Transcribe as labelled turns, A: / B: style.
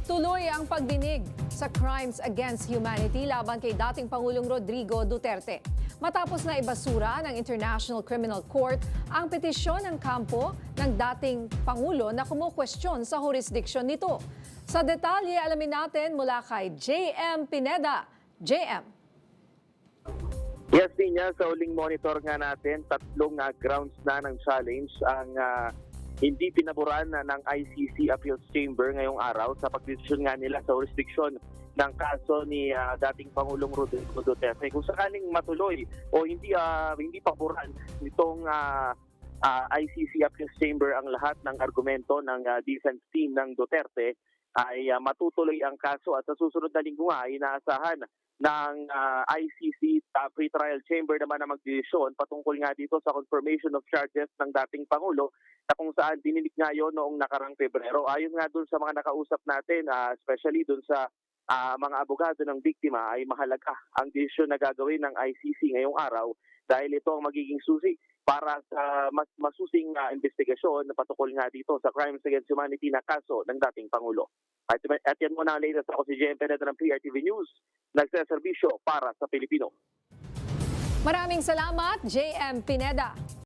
A: Tuloy ang pagdinig sa crimes against humanity laban kay dating Pangulong Rodrigo Duterte. Matapos na ibasura ng International Criminal Court ang petisyon ng kampo ng dating Pangulo na kumukwestiyon sa jurisdiksyon nito. Sa detalye, alamin natin mula kay JM Pineda. JM.
B: Yes, Ninya, sa uling monitor nga natin, tatlong grounds na ng challenge ang hindi pinaboran ng ICC Appeals Chamber ngayong araw sa pagdesisyon nga nila sa jurisdiksyon ng kaso ni dating Pangulong Rodrigo Duterte. Kung sakaling matuloy o hindi paboran nitong ICC Appeals Chamber ang lahat ng argumento ng defense team ng Duterte, ay matutuloy ang kaso at sa susunod na linggo nga ay inaasahan ng ICC Pre-Trial Chamber naman na magdesisyon patungkol nga dito sa confirmation of charges ng dating Pangulo na kung saan dininig nga yun noong nakarang Pebrero. Ayon nga dun sa mga nakausap natin, especially dun sa mga abogado ng biktima, ay mahalaga ang desisyon na gagawin ng ICC ngayong araw dahil ito ang magiging susi para sa mas masusing investigasyon na patungkol nga dito sa crimes against humanity na kaso ng dating Pangulo. At yan muna ang latest. Ako si JM Pineda ng PRTV News, nagseserbisyo para sa Pilipino.
A: Maraming salamat, JM Pineda.